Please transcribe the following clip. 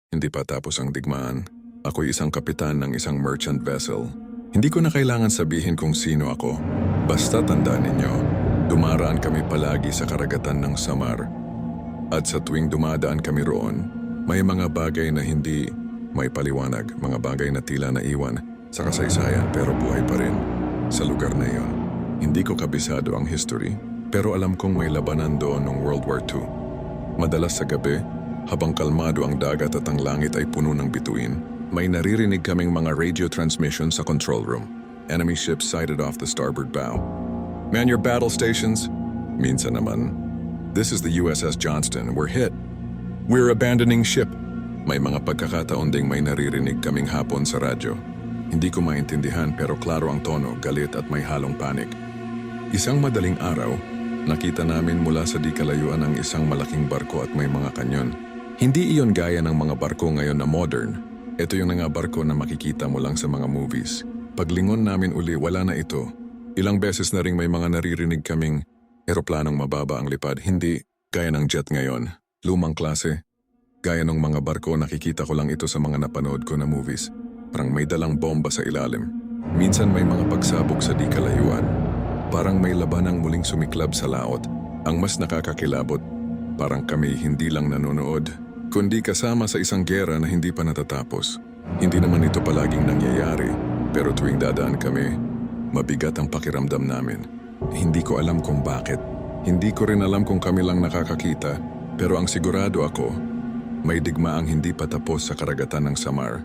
Hindi pa tapos ang digmaan. Ako'y isang kapitan ng isang merchant vessel. Hindi ko na kailangan sabihin kung sino ako. Basta tandaan ninyo, dumaraan kami palagi sa karagatan ng Samar. At sa tuwing dumadaan kami roon, may mga bagay na hindi may paliwanag, mga bagay na tila naiwan sa kasaysayan pero buhay pa rin sa lugar na iyon. Hindi ko kabisado ang history, pero alam kong may labanan doon noong World War II. Madalas sa gabi, habang kalmado ang dagat at ang langit ay puno ng bituin, may naririnig kaming mga radio transmission sa control room. Enemy ships sighted off the starboard bow. Man your battle stations. Minsan naman, this is the USS Johnston. We're hit. We're abandoning ship. May mga pagkakataon ding may naririnig kaming hapon sa radyo. Hindi ko maintindihan pero klaro ang tono, galit at may halong panik. Isang madaling araw, nakita namin mula sa di kalayuan ang isang malaking barko at may mga kanyon. Hindi iyon gaya ng mga barko ngayon na modern. Ito yung mga barko na makikita mo lang sa mga movies. Paglingon namin uli, wala na ito. Ilang beses na ring may mga naririnig kaming eroplanong mababa ang lipad. Hindi gaya ng jet ngayon. Lumang klase. Gaya ng mga barko, nakikita ko lang ito sa mga napanood ko na movies. Parang may dalang bomba sa ilalim. Minsan may mga pagsabog sa di kalayuan. Parang may labanang muling sumiklab sa laot. Ang mas nakakakilabot, parang kami hindi lang nanonood, kundi kasama sa isang gera na hindi pa natatapos. Hindi naman ito palaging nangyayari, pero tuwing dadaan kami, mabigat ang pakiramdam namin. Hindi ko alam kung bakit. Hindi ko rin alam kung kami lang nakakakita, pero ang sigurado ako, may digmaang hindi pa tapos sa karagatan ng Samar.